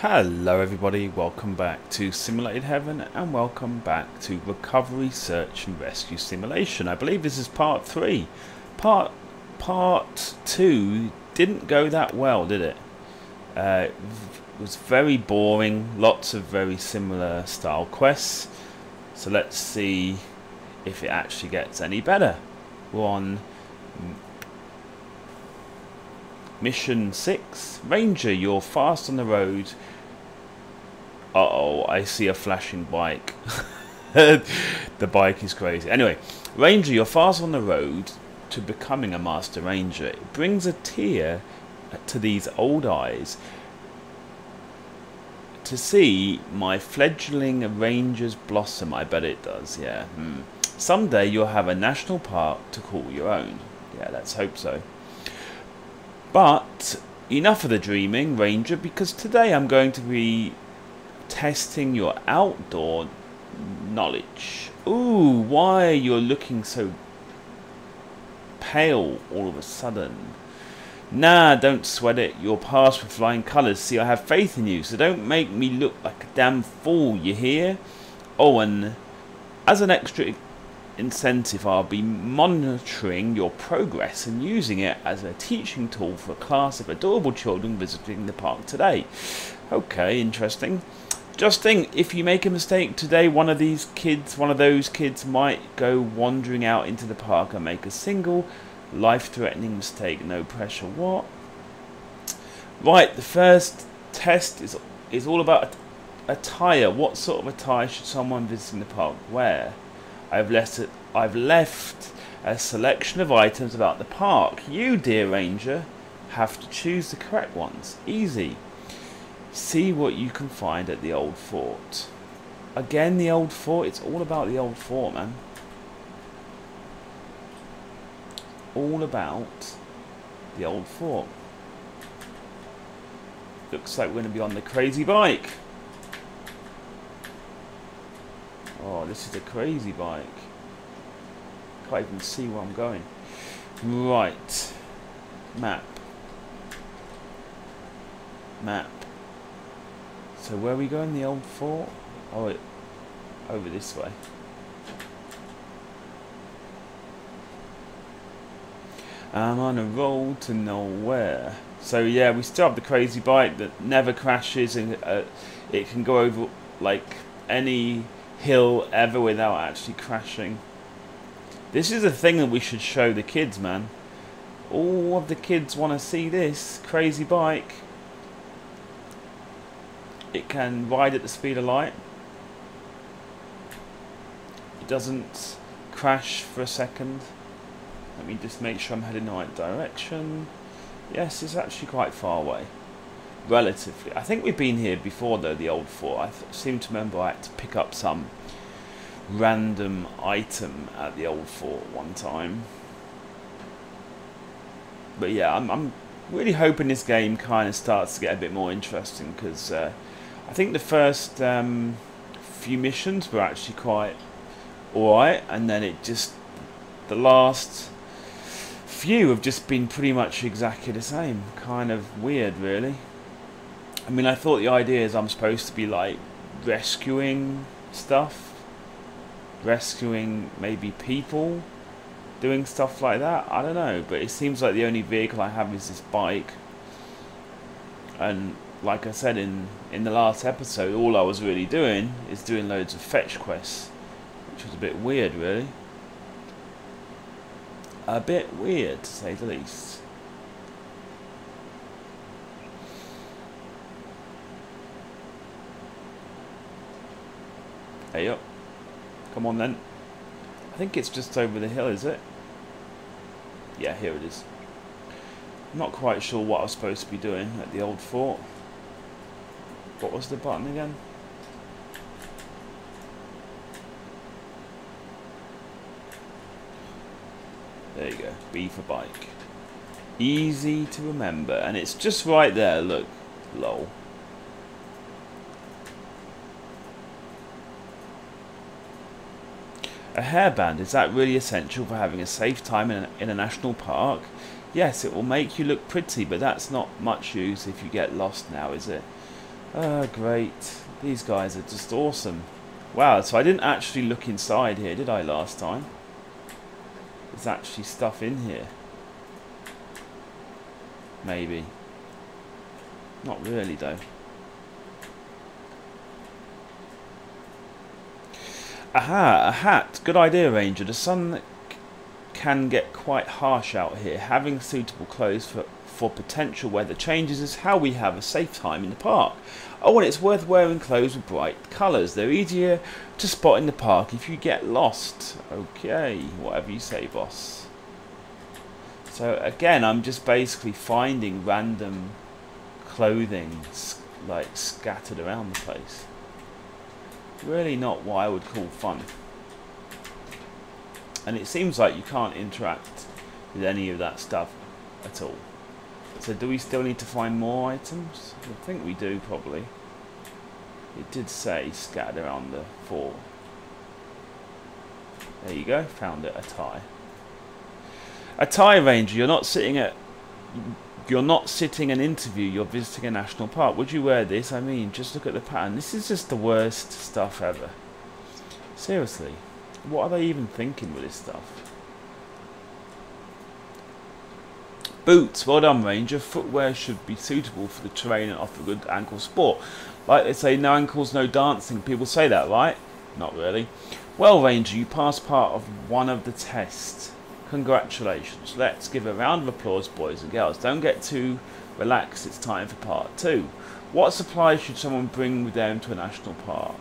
Hello everybody, welcome back to Simulated Heaven and welcome back to Recovery, Search and Rescue Simulation. I believe this is part 3. Part 2 didn't go that well, did it? It was very boring, lots of very similar style quests. So let's see if it actually gets any better. We're on Mission 6. Ranger, you're fast on the road. Uh-oh, I see a flashing bike. The bike is crazy. Anyway, Ranger, you're fast on the road to becoming a Master Ranger. It brings a tear to these old eyes to see my fledgling Rangers blossom. I bet it does, yeah. Someday you'll have a national park to call your own. Yeah, let's hope so. But enough of the dreaming, Ranger, because today I'm going to be testing your outdoor knowledge. Ooh, why you're looking so pale all of a sudden? Nah, don't sweat it. You'll pass with flying colours. See, I have faith in you, so don't make me look like a damn fool, you hear? Oh, and as an extra incentive, I'll be monitoring your progress and using it as a teaching tool for a class of adorable children visiting the park today. Okay, interesting. Just think, if you make a mistake today, one of those kids might go wandering out into the park and make a single life-threatening mistake. No pressure. What? Right, the first test is all about attire. What sort of attire should someone visiting the park wear? I've left a selection of items about the park. You, dear Ranger, have to choose the correct ones. Easy. See what you can find at the old fort. Again, the old fort. It's all about the old fort, man. All about the old fort. Looks like we're going to be on the crazy bike. Oh, this is a crazy bike. Can't even see where I'm going. Right. Map. So where are we going? The old fort? Oh, over this way. I'm on a road to nowhere. So yeah, we still have the crazy bike that never crashes, and it can go over like any hill ever without actually crashing. This is a thing that we should show the kids, man. All of the kids want to see this crazy bike. It can ride at the speed of light. It doesn't crash for a second. Let me just make sure I'm heading in the right direction. Yes, it's actually quite far away. Relatively. I think we've been here before though, the old fort. I seem to remember I had to pick up some random item at the old fort one time. But yeah, I'm really hoping this game kind of starts to get a bit more interesting, because I think the first few missions were actually quite alright, and then the last few have just been pretty much exactly the same. Kind of weird, really. I mean, I thought the idea is I'm supposed to be like rescuing stuff, rescuing maybe people, doing stuff like that. I don't know, but it seems like the only vehicle I have is this bike. And like I said in the last episode, all I was really doing is doing loads of fetch quests, which was a bit weird, really. A bit weird, to say the least. Hey up. Come on then. I think it's just over the hill, is it? Yeah, here it is. I'm not quite sure what I was supposed to be doing at the old fort. What was the button again? There you go. B for bike. Easy to remember. And it's just right there, look. Lol. A hairband, is that really essential for having a safe time in a national park? Yes, it will make you look pretty, but that's not much use if you get lost now, is it? Great. These guys are just awesome. Wow, so I didn't actually look inside here, did I, last time? There's actually stuff in here. Maybe. Not really, though. Aha, a hat. Good idea, Ranger. The sun can get quite harsh out here. Having suitable clothes for potential weather changes is how we have a safe time in the park. Oh, and it's worth wearing clothes with bright colours. They're easier to spot in the park if you get lost. Okay, whatever you say, boss. So again, I'm just basically finding random clothing like scattered around the place. Really not what I would call fun. And it seems like you can't interact with any of that stuff at all. So do we still need to find more items? I think we do, probably. It did say scattered around the floor. There you go, found it, a tie. A tie, Ranger. You're not sitting an interview, you're visiting a national park. Would you wear this? I mean, just look at the pattern. This is just the worst stuff ever. Seriously. What are they even thinking with this stuff? Boots. Well done, Ranger. Footwear should be suitable for the terrain and offer good ankle sport. Like they say, no ankles, no dancing. People say that, right? Not really. Well, Ranger, you passed part of one of the tests. Congratulations. Let's give a round of applause, boys and girls. Don't get too relaxed. It's time for part 2. What supplies should someone bring with them to a national park?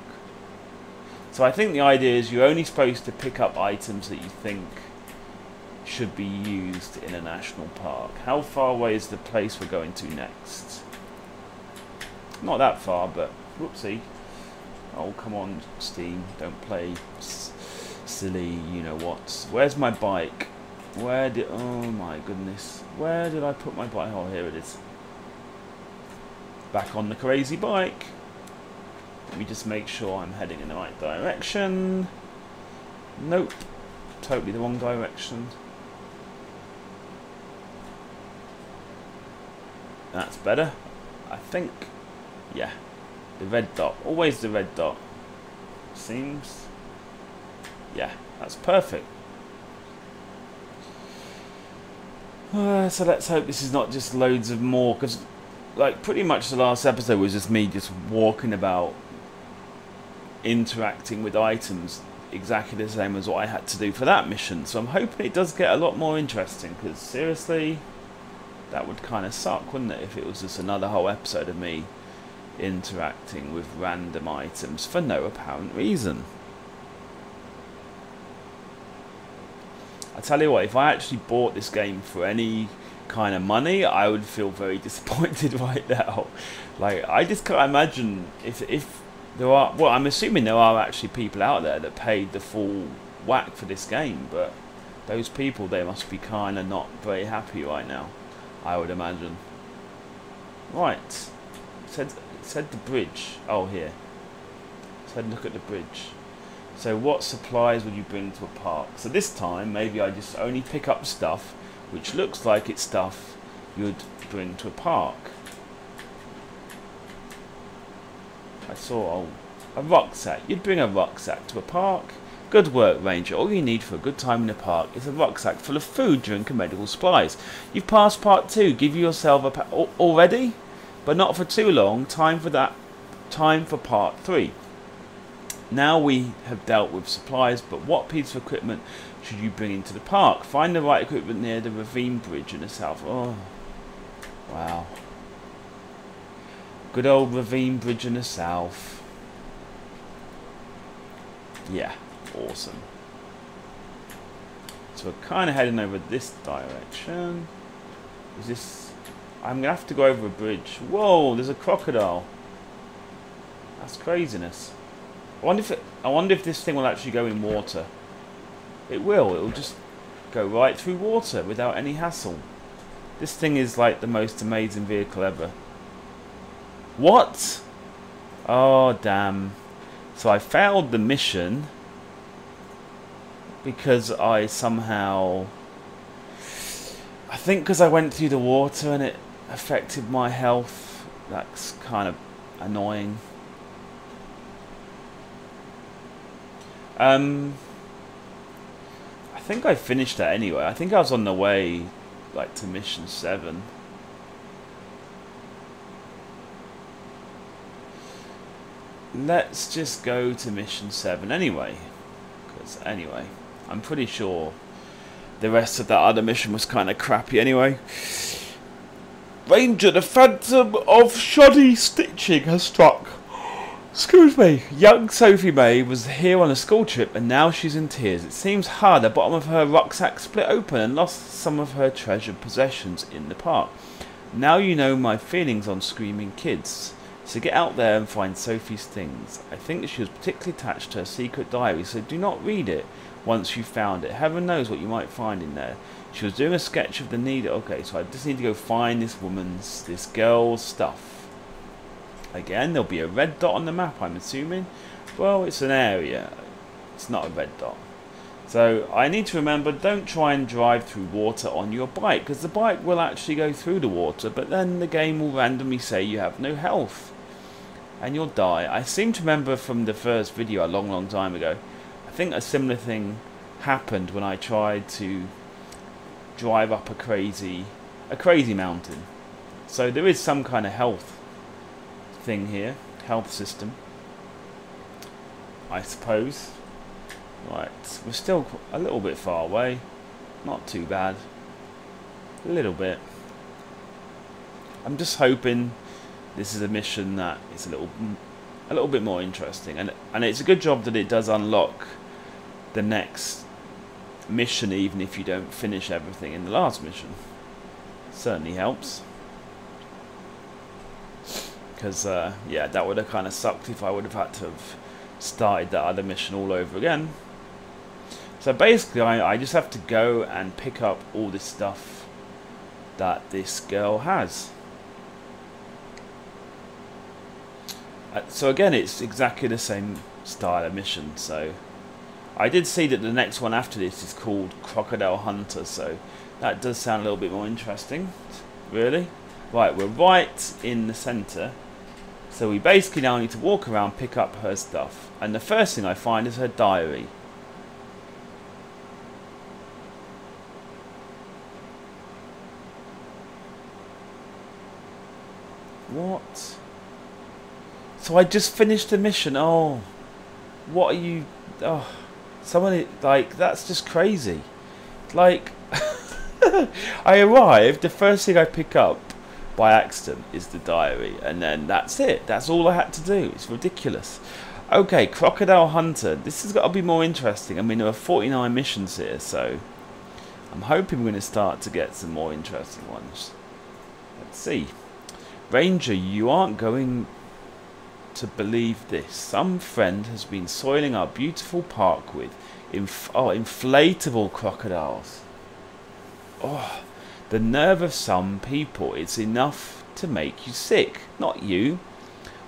So I think the idea is you're only supposed to pick up items that you think should be used in a national park. How far away is the place we're going to next? Not that far, but whoopsie. Oh, come on, Steam. Don't play silly you-know-whats. Where's my bike? Oh my goodness. Where did I put my bike? Oh, here it is. Back on the crazy bike. Let me just make sure I'm heading in the right direction. Nope. Totally the wrong direction. That's better. I think. Yeah. The red dot. Always the red dot. Seems. Yeah. That's perfect. So let's hope this is not just loads of more. Because like pretty much the last episode was just me just walking about, interacting with items, exactly the same as what I had to do for that mission. So I'm hoping it does get a lot more interesting, because seriously, that would kind of suck, wouldn't it, if it was just another whole episode of me interacting with random items for no apparent reason. I tell you what, if I actually bought this game for any kind of money, I would feel very disappointed right now. Like, I just can't imagine if there are, well, I'm assuming there are actually people out there that paid the full whack for this game, but those people, they must be kind of not very happy right now, I would imagine. Right, it said the bridge. Oh, here. It said look at the bridge. So what supplies would you bring to a park? So this time, maybe I just only pick up stuff which looks like it's stuff you'd bring to a park. I saw a rucksack. You'd bring a rucksack to a park. Good work, Ranger. All you need for a good time in the park is a rucksack full of food, drink and medical supplies. You've passed part 2. Give yourself a already? But not for too long. Time for part 3. Now we have dealt with supplies, but what piece of equipment should you bring into the park? Find the right equipment near the ravine bridge in the south. Oh, wow. Good old ravine bridge in the south. Yeah, awesome. So we're kind of heading over this direction. Is this... I'm going to have to go over a bridge. Whoa, there's a crocodile. That's craziness. I wonder if this thing will actually go in water. It will. It will just go right through water without any hassle. This thing is like the most amazing vehicle ever. What? Oh, damn. So I failed the mission because I somehow... I think because I went through the water and it affected my health. That's kind of annoying. I think I finished that anyway. I think I was on the way, like, to mission 7. Let's just go to mission 7 anyway. Because anyway, I'm pretty sure the rest of that other mission was kind of crappy anyway. Ranger, the phantom of shoddy stitching has struck. Excuse me. Young Sophie May was here on a school trip and now she's in tears. It seems hard. The bottom of her rucksack split open and lost some of her treasured possessions in the park. Now you know my feelings on screaming kids. So get out there and find Sophie's things. I think she was particularly attached to her secret diary, so do not read it once you've found it. Heaven knows what you might find in there. She was doing a sketch of the need. Okay, so I just need to go find this girl's stuff. Again, there'll be a red dot on the map, I'm assuming. Well, it's an area. It's not a red dot. So I need to remember, don't try and drive through water on your bike, because the bike will actually go through the water, but then the game will randomly say you have no health. And you'll die. I seem to remember from the first video a long time ago, I think a similar thing happened when I tried to drive up a crazy mountain. So there is some kind of health thing here, health system, I suppose. Right, we're still a little bit far away, not too bad, a little bit. I'm just hoping this is a mission that is a little bit more interesting, and it's a good job that it does unlock the next mission even if you don't finish everything in the last mission. Certainly helps, because yeah, that would have kind of sucked if I would have had to have started that other mission all over again. So basically I just have to go and pick up all this stuff that this girl has. So again, it's exactly the same style of mission. So I did see that the next one after this is called Crocodile Hunter, so that does sound a little bit more interesting, really. Right, we're right in the centre, so we basically now need to walk around, pick up her stuff, and the first thing I find is her diary. What? So I just finished the mission. Oh, what are you? Oh, someone, like, that's just crazy. Like, I arrived. The first thing I pick up by accident is the diary, and then that's it. That's all I had to do. It's ridiculous. Okay, Crocodile Hunter. This has got to be more interesting. I mean, there are 49 missions here, so I'm hoping we're going to start to get some more interesting ones. Let's see. Ranger, you aren't going to believe this. Some friend has been soiling our beautiful park with inflatable crocodiles. Oh, the nerve of some people. It's enough to make you sick. Not you.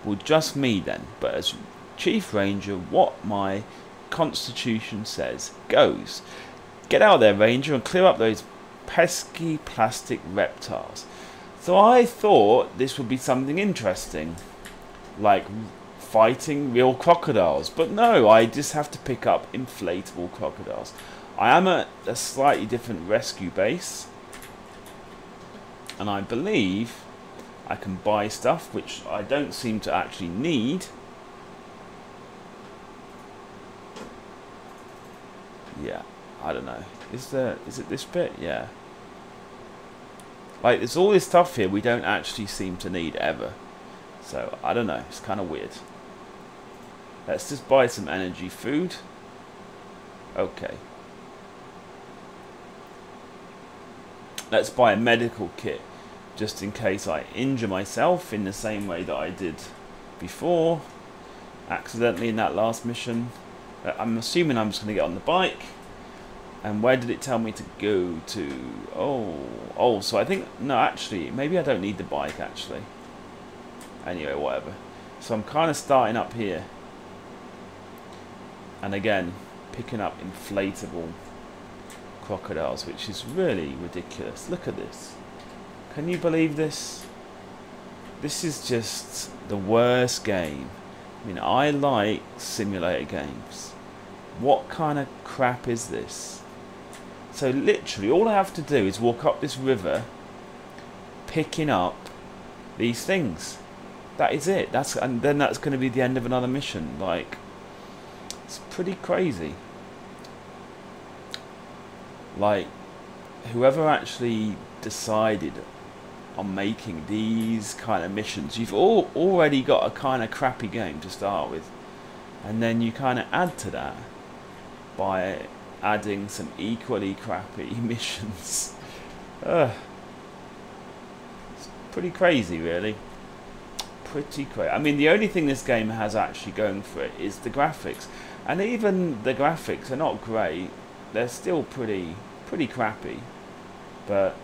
Well, just me then. But as Chief Ranger, what my constitution says goes. Get out there, Ranger, and clear up those pesky plastic reptiles. So I thought this would be something interesting, like fighting real crocodiles, but no, I just have to pick up inflatable crocodiles. I am at a slightly different rescue base, and I believe I can buy stuff which I don't seem to actually need. Yeah, I don't know. Is it this bit? Yeah. Like, there's all this stuff here we don't actually seem to need ever. So, I don't know. It's kind of weird. Let's just buy some energy food. Okay. Let's buy a medical kit, just in case I injure myself in the same way that I did before, accidentally in that last mission. I'm assuming I'm just going to get on the bike. And where did it tell me to go to? Oh, so I think, no, actually, maybe I don't need the bike, actually. Anyway, whatever. So I'm kind of starting up here. And again, picking up inflatable crocodiles, which is really ridiculous. Look at this. Can you believe this? This is just the worst game. I mean, I like simulator games. What kind of crap is this? So literally all I have to do is walk up this river picking up these things. That is it. And then that's going to be the end of another mission. Like, it's pretty crazy. Like, whoever actually decided on making these kind of missions, you've already got a kind of crappy game to start with, and then you kind of add to that by adding some equally crappy missions. It's pretty crazy, really. Pretty crazy. I mean, the only thing this game has actually going for it is the graphics, and even the graphics are not great. They're still pretty crappy. But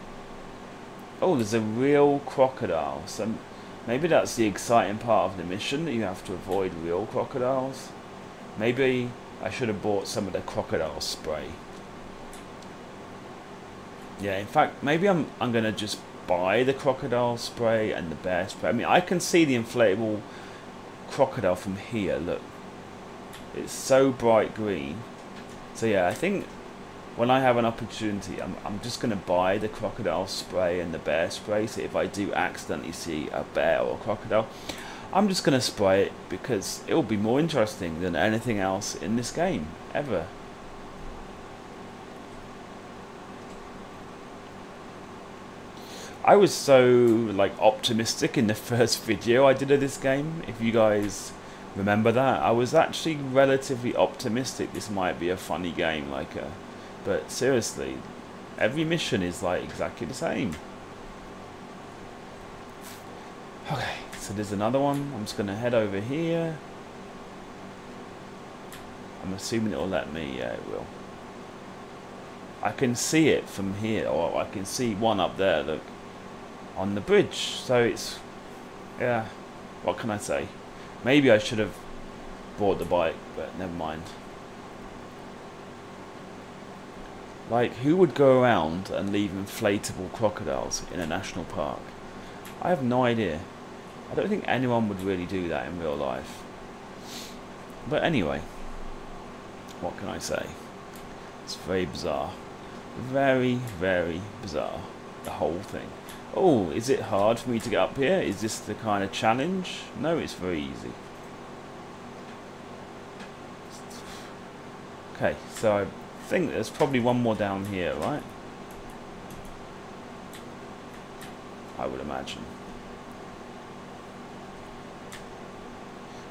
oh, there's a real crocodile. So maybe that's the exciting part of the mission, that you have to avoid real crocodiles. Maybe I should have bought some of the crocodile spray. Yeah, in fact, maybe I'm gonna just buy the crocodile spray and the bear spray. I mean, I can see the inflatable crocodile from here. Look, it's so bright green. So yeah, I think when I have an opportunity, I'm just gonna buy the crocodile spray and the bear spray. So if I do accidentally see a bear or a crocodile, I'm just gonna spray it, because it will be more interesting than anything else in this game ever. I was so like optimistic in the first video I did of this game. If you guys remember that, I was actually relatively optimistic this might be a funny game, but seriously, every mission is like exactly the same. Okay, so there's another one. I'm just gonna head over here. I'm assuming it'll let me. Yeah, it will. I can see it from here, or I can see one up there. Look, on the bridge. So it's, yeah, what can I say? Maybe I should have bought the bike, but never mind. Like, who would go around and leave inflatable crocodiles in a national park? I have no idea. I don't think anyone would really do that in real life. But anyway, what can I say? It's very bizarre. Very, very bizarre. The whole thing. Oh, is it hard for me to get up here? Is this the kind of challenge? No, it's very easy. Okay, so I think there's probably one more down here, right? I would imagine.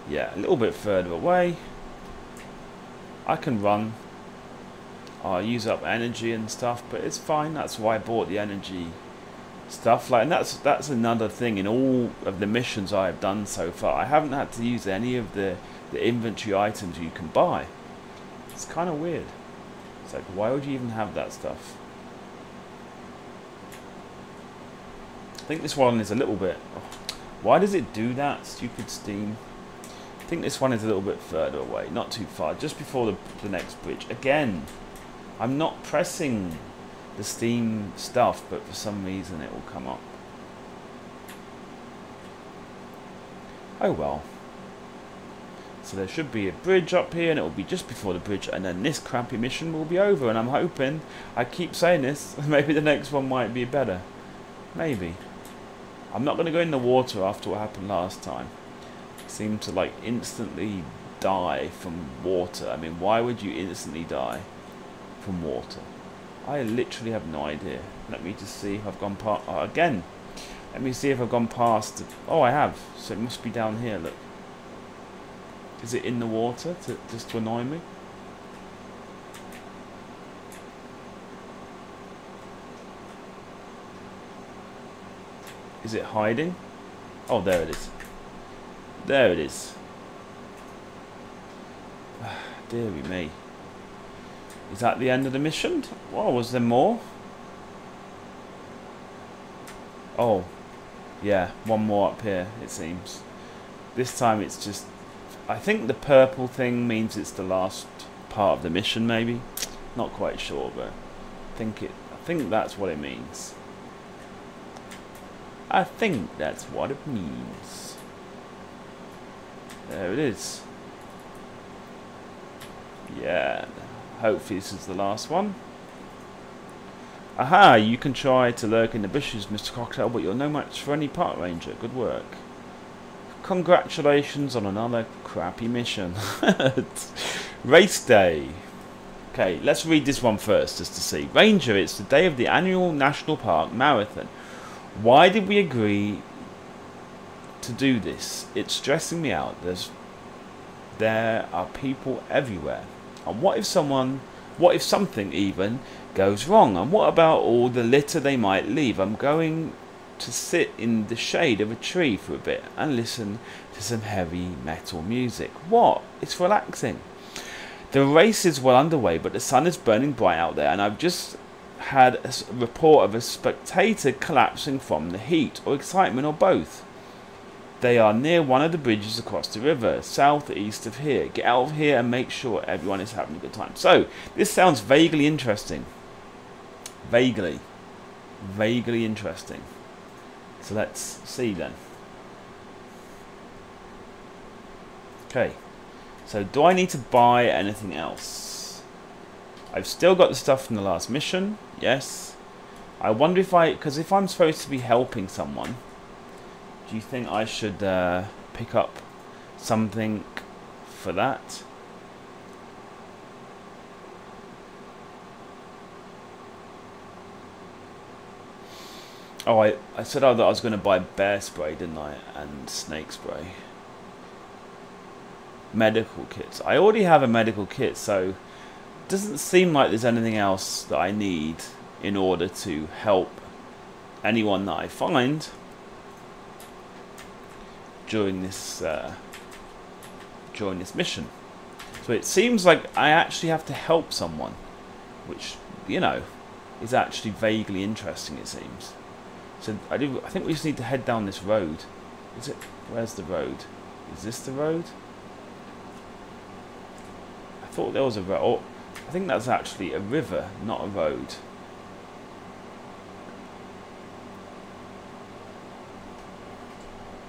Yeah, a little bit further away. I can run. I'll use up energy and stuff, but it's fine. That's why I bought the energy stuff. Like, and that's another thing in all of the missions I have done so far. I haven't had to use any of the inventory items you can buy. It's kind of weird. It's like, why would you even have that stuff? I think this one is a little bit... Oh, why does it do that? Stupid Steam. I think this one is a little bit further away. Not too far. Just before the next bridge. Again, I'm not pressing the Steam stuff, but for some reason it will come up. Oh well. So there should be a bridge up here, and it will be just before the bridge, and then this crappy mission will be over, and I'm hoping, I keep saying this, maybe the next one might be better. Maybe. I'm not going to go in the water after what happened last time. I seemed to like instantly die from water. I mean, why would you instantly die from water? I literally have no idea. Let me just see if I've gone past... Oh, again. Let me see if I've gone past... Oh, I have. So it must be down here, look. Is it in the water just to annoy me? Is it hiding? Oh, there it is. There it is. Deary me. Is that the end of the mission? Well, was there more? Oh, yeah, one more up here, it seems. This time it's just... I think the purple thing means it's the last part of the mission, maybe. Not quite sure, but I think that's what it means. I think that's what it means. There it is. Yeah. Hopefully this is the last one. Aha, you can try to lurk in the bushes, Mr. Crocodile, but you're no match for any park ranger. Good work. Congratulations on another crappy mission. Race day. Okay, let's read this one first just to see. Ranger, it's the day of the annual National Park Marathon. Why did we agree to do this? It's stressing me out. There are people everywhere. And what if something even goes wrong? And what about all the litter they might leave? I'm going to sit in the shade of a tree for a bit and listen to some heavy metal music. What? It's relaxing. The race is well underway, but the sun is burning bright out there, and I've just had a report of a spectator collapsing from the heat, or excitement, or both. They are near one of the bridges across the river, southeast of here. Get out of here and make sure everyone is having a good time. So, this sounds vaguely interesting. Vaguely interesting. So let's see then. Okay. So do I need to buy anything else? I've still got the stuff from the last mission. Yes. I wonder because if I'm supposed to be helping someone, do you think I should pick up something for that? Oh, I said that I was going to buy bear spray, didn't I? And snake spray. Medical kits. I already have a medical kit, so it doesn't seem like there's anything else that I need in order to help anyone that I find during this mission. So it seems like I actually have to help someone, which, you know, is actually vaguely interesting, it seems. So I think we just need to head down this road. Is it? Where's the road? Is this the road? I thought there was a road. Oh, I think that's actually a river, not a road.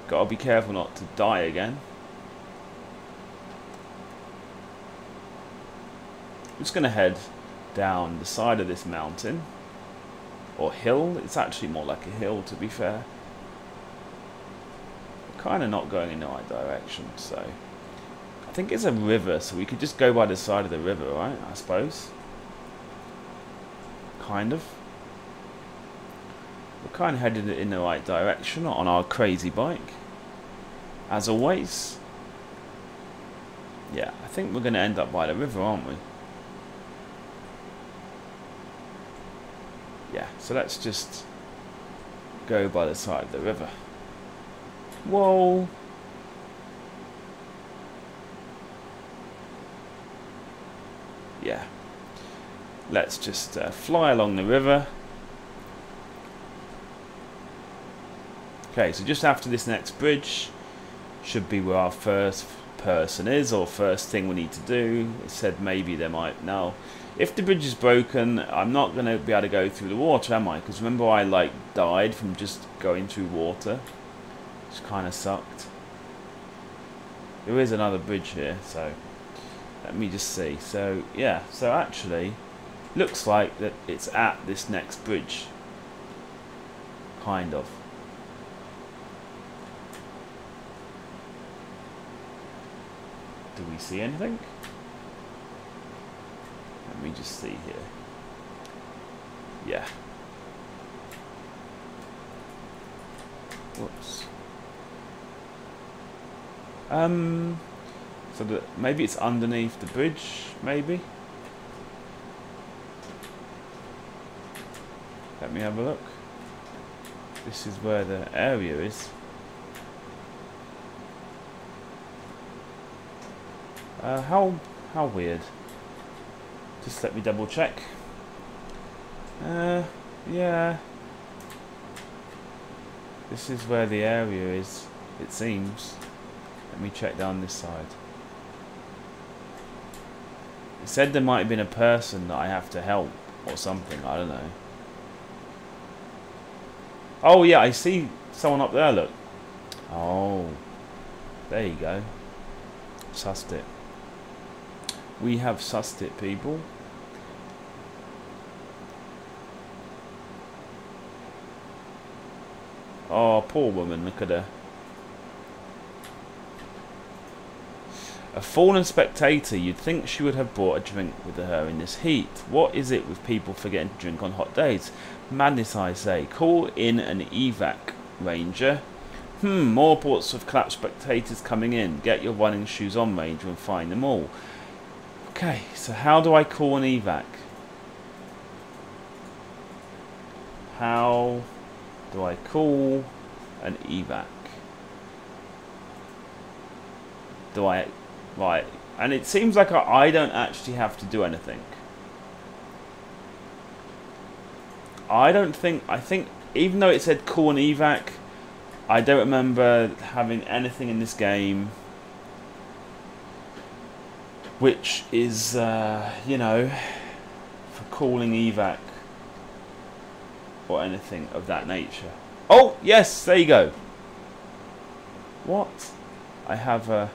Gotta be careful not to die again. I'm just gonna head down the side of this mountain. Or hill. It's actually more like a hill, to be fair. We're kind of not going in the right direction, so I think it's a river, so we could just go by the side of the river, right? I suppose. Kind of. We're kind of headed in the right direction on our crazy bike, as always. Yeah, I think we're going to end up by the river, aren't we? Yeah, so let's just go by the side of the river. Whoa! Yeah. Let's just fly along the river. Okay, so just after this next bridge should be where our first person is, or first thing we need to do. It said maybe there might... No. If the bridge is broken, I'm not going to be able to go through the water, am I? Because remember I, like, died from just going through water. Which kind of sucked. There is another bridge here, so... Let me just see. So, yeah. So, actually, looks like that it's at this next bridge. Kind of. Do we see anything? Let me just see here. Yeah. Whoops. So that maybe it's underneath the bridge, maybe. Let me have a look. This is where the area is. How weird. Just let me double check. Yeah. This is where the area is, it seems. Let me check down this side. It said there might have been a person that I have to help or something, I don't know. Oh yeah, I see Someone up there, look. Oh, there you go. Sussed it. We have sussed it, people. Oh, poor woman, look at her. A fallen spectator, you'd think she would have brought a drink with her in this heat. What is it with people forgetting to drink on hot days? Madness, I say. Call in an evac, Ranger. More reports of collapsed spectators coming in. Get your running shoes on, Ranger, and find them all. Okay, so how do I call an evac? How do I call an evac? Do I... Right, and it seems like I don't actually have to do anything. I think even though it said call an evac, I don't remember having anything in this game which is, you know, for calling evac or anything of that nature. Oh, yes, there you go. What? I have a...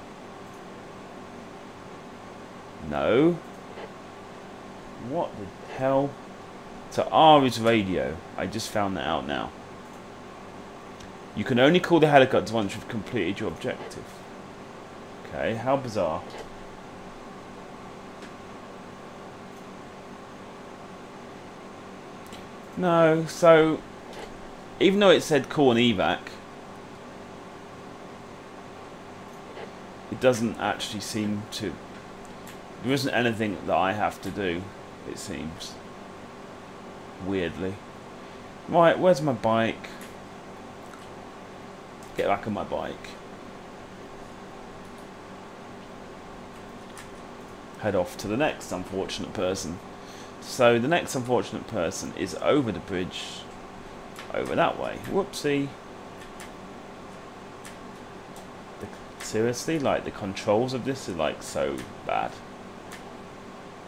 No. What the hell? So R is radio. I just found that out now. You can only call the helicopter once you've completed your objective. Okay, how bizarre. No, so even though it said call an evac, it doesn't actually seem to... There isn't anything that I have to do, it seems. Weirdly. Right, where's my bike? Get back on my bike. Head off to the next unfortunate person. So the next unfortunate person is over the bridge. Over that way. Whoopsie. Seriously, like the controls of this are like so bad.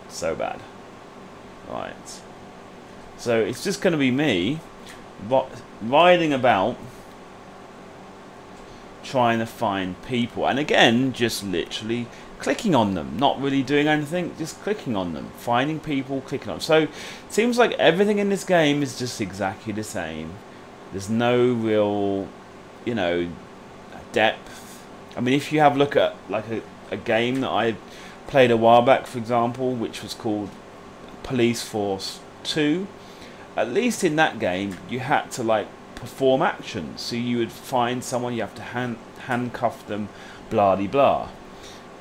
So bad. Right. So it's just going to be me riding about trying to find people, and again just literally clicking on them, not really doing anything, just clicking on them, finding people, clicking on them. So it seems like everything in this game is just exactly the same. There's no real, you know, depth. I mean, if you have a look at like a game that I played a while back, for example, which was called Police Force 2, at least in that game you had to like perform actions. So you would find someone, you have to handcuff them, blah de blah.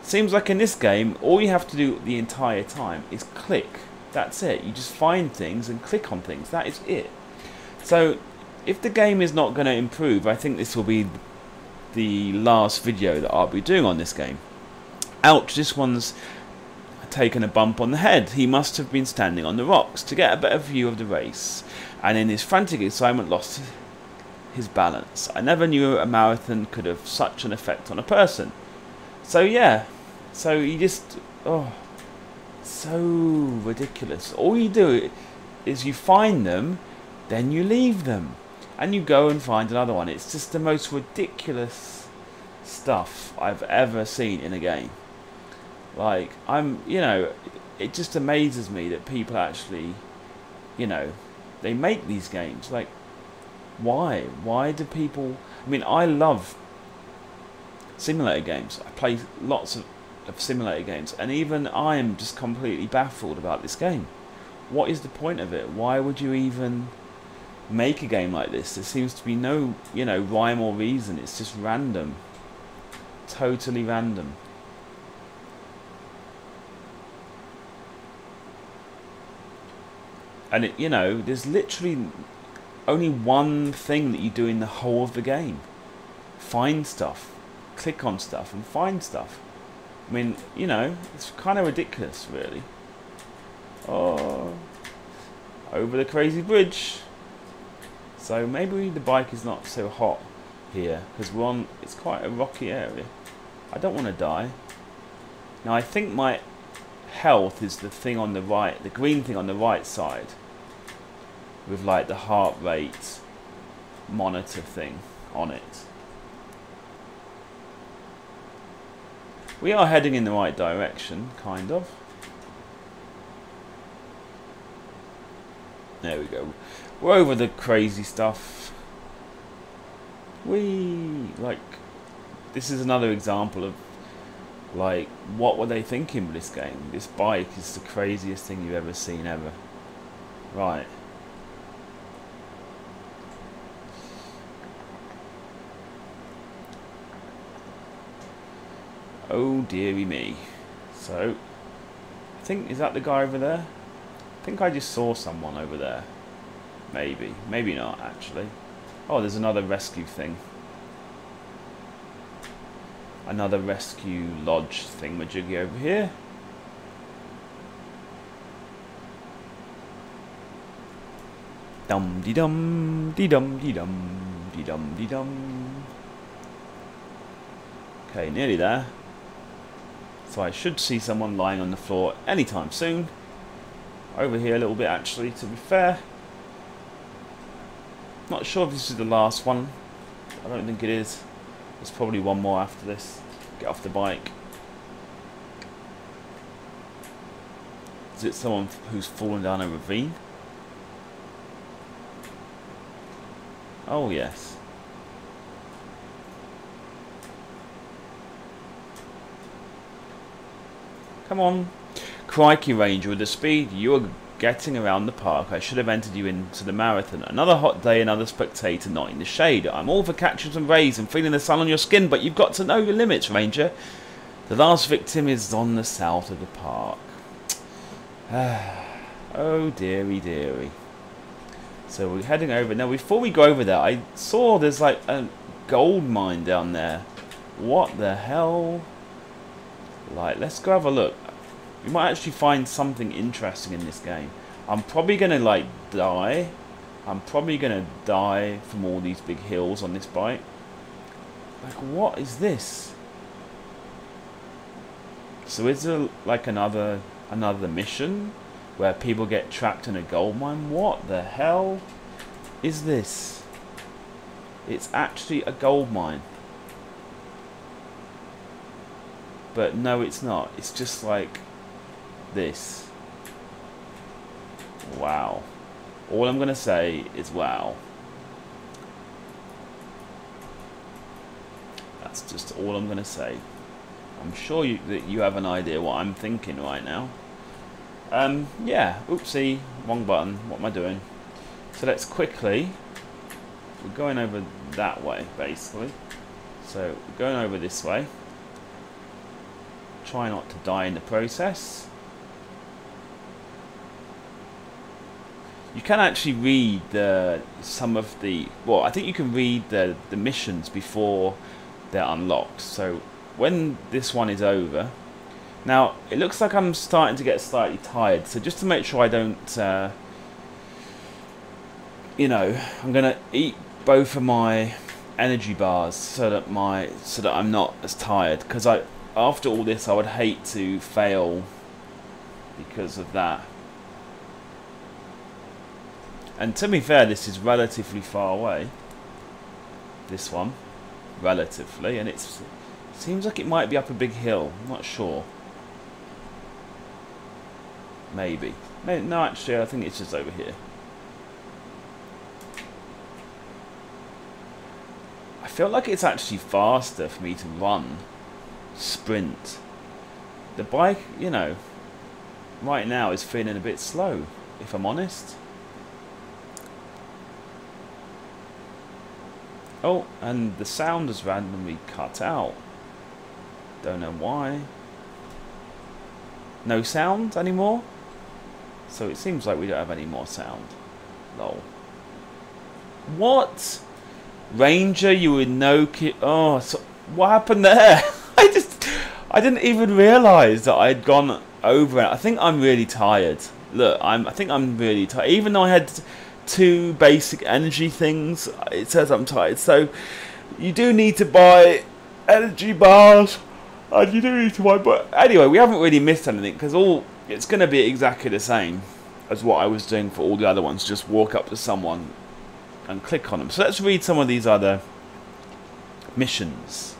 Seems like in this game all you have to do the entire time is click. That's it. You just find things and click on things. That is it. So if the game is not going to improve, I think this will be the last video that I'll be doing on this game. Ouch, this one's taken a bump on the head. He must have been standing on the rocks to get a better view of the race, and in his frantic excitement lost his balance. I never knew a marathon could have such an effect on a person. So yeah, so you just, oh, so ridiculous. All you do is you find them, then you leave them, and you go and find another one. It's just the most ridiculous stuff I've ever seen in a game. Like, you know, it just amazes me that people actually, you know, they make these games. Like, why? Why do people... I mean, I love simulator games. I play lots of simulator games, and even I am just completely baffled about this game. What is the point of it? Why would you even make a game like this? There seems to be no, you know, rhyme or reason. It's just random. Totally random. And it, you know, there's literally only one thing that you do in the whole of the game. Find stuff. Click on stuff and find stuff. I mean, you know, it's kind of ridiculous, really. Oh, over the crazy bridge. So maybe the bike is not so hot here, because we're on, it's quite a rocky area. I don't want to die. Now I think my health is the thing on the right, the green thing on the right side, with like the heart rate monitor thing on it. We are heading in the right direction, kind of. There we go. We're over the crazy stuff. Like, this is another example of, like, what were they thinking with this game? This bike is the craziest thing you've ever seen ever. Right. Oh dearie me. So, I think, is that the guy over there? I think I just saw someone over there. Maybe. Maybe not, actually. Oh, there's another rescue thing. Another rescue lodge thingamajiggy over here. Dum de dum de dum de dum de dum de dum. Okay, nearly there. So I should see someone lying on the floor anytime soon. Over here a little bit, actually, to be fair. Not sure if this is the last one. I don't think it is. There's probably one more after this. Get off the bike. Is it someone who's fallen down a ravine? Oh, yes. Come on. Crikey, Ranger, with the speed you are getting around the park, I should have entered you into the marathon. Another hot day, another spectator not in the shade. I'm all for catching some rays and feeling the sun on your skin, but you've got to know your limits, Ranger. The last victim is on the south of the park. Oh, dearie, dearie. So we're heading over. Now, before we go over there, I saw there's like a gold mine down there. What the hell? Like, let's go have a look. We might actually find something interesting in this game. I'm probably going to, like, die. I'm probably going to die from all these big hills on this bike. Like, what is this? So is there, like, another mission where people get trapped in a gold mine? What the hell is this? It's actually a gold mine. But no, it's not. It's just like this. Wow. All I'm going to say is wow. That's just all I'm going to say. I'm sure that you have an idea what I'm thinking right now. Yeah. Oopsie. Wrong button. What am I doing? So let's quickly... We're going over that way, basically. So, we're going over this way. Try not to die in the process. You can actually read some of the... Well, I think you can read the missions before they're unlocked. So when this one is over... Now, it looks like I'm starting to get slightly tired. So just to make sure I don't... you know, I'm going to eat both of my energy bars so that I'm not as tired. Because after all this, I would hate to fail because of that. And to be fair, this is relatively far away. This one, relatively, and it seems like it might be up a big hill. I'm not sure. Maybe. No, actually, I think it's just over here. I feel like it's actually faster for me to run, sprint. The bike, you know, right now is feeling a bit slow, if I'm honest. Oh, and the sound has randomly cut out. Don't know why. No sound anymore? So it seems like we don't have any more sound. Lol. What? Ranger, you were no kid. Oh, so what happened there? I didn't even realise that I'd gone over it. I think I'm really tired. Look, I think I'm really tired. Even though I had 2 basic energy things, it says I'm tired. So you do need to buy energy bars, and you do need to buy. But anyway, we haven't really missed anything because it's going to be exactly the same as what I was doing for all the other ones. Just walk up to someone and click on them. So let's read some of these other missions.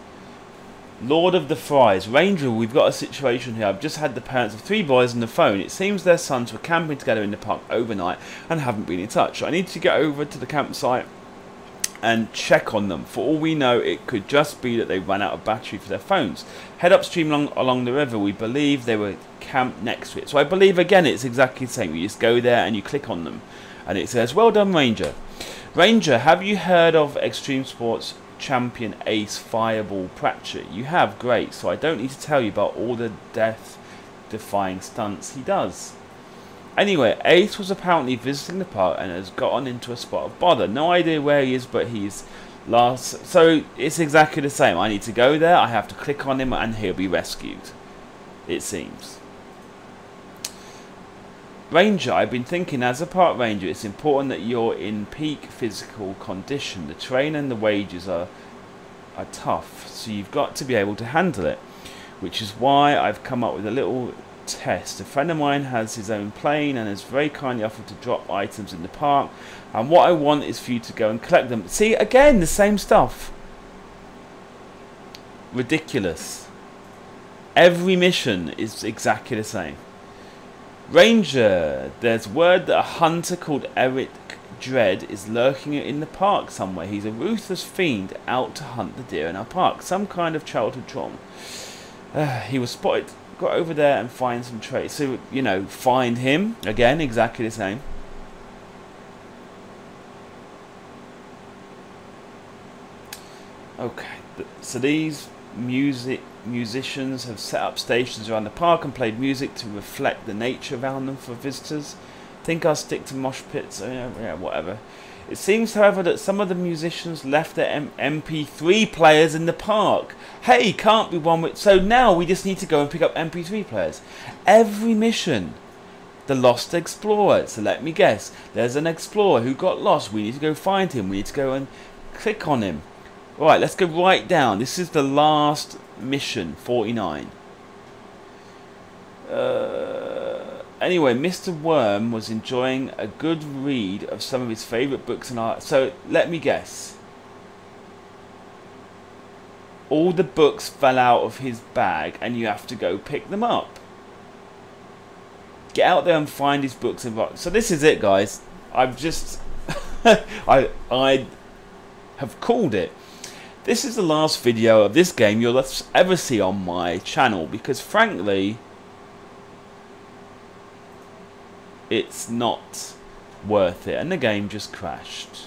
Lord of the Fries. Ranger, we've got a situation here. I've just had the parents of 3 boys on the phone. It seems their sons were camping together in the park overnight and haven't been in touch. I need to get over to the campsite and check on them. For all we know, it could just be that they ran out of battery for their phones. Head upstream along the river. We believe they were camped next to it. So I believe, again, it's exactly the same. You just go there and you click on them. And it says, well done, Ranger. Ranger, have you heard of Extreme Sports champion Ace Fireball Pratchett? You have? Great. So I don't need to tell you about all the death-defying stunts he does. Anyway, Ace was apparently visiting the park and has gotten into a spot of bother. No idea where he is, but he's lost. So it's exactly the same. I need to go there, I have to click on him, and he'll be rescued, it seems. Ranger, I've been thinking, as a park ranger, it's important that you're in peak physical condition. The terrain and the wages are tough, so you've got to be able to handle it. Which is why I've come up with a little test. A friend of mine has his own plane and has very kindly offered to drop items in the park, and what I want is for you to go and collect them. See, again, the same stuff. Ridiculous. Every mission is exactly the same. Ranger, there's word that a hunter called Eric Dredd is lurking in the park somewhere. He's a ruthless fiend out to hunt the deer in our park. Some kind of childhood trauma. He was spotted. Go over there and find some trace. So, you know, find him. Again, exactly the same. Okay, so these musicians have set up stations around the park and played music to reflect the nature around them for visitors. Think I'll stick to mosh pits, yeah, whatever. It seems, however, that some of the musicians left their MP3 players in the park. Hey, can't be one with... So now we just need to go and pick up MP3 players. Every mission. The Lost Explorer. So let me guess. There's an explorer who got lost. We need to go find him. We need to go and click on him. Right, let's go right down. This is the last mission, 49. Anyway, Mr. Worm was enjoying a good read of some of his favourite books and art. So, let me guess. All the books fell out of his bag and you have to go pick them up. Get out there and find his books and books. So this is it, guys. I've just... I have called it. This is the last video of this game you'll ever see on my channel, because frankly, it's not worth it, and the game just crashed.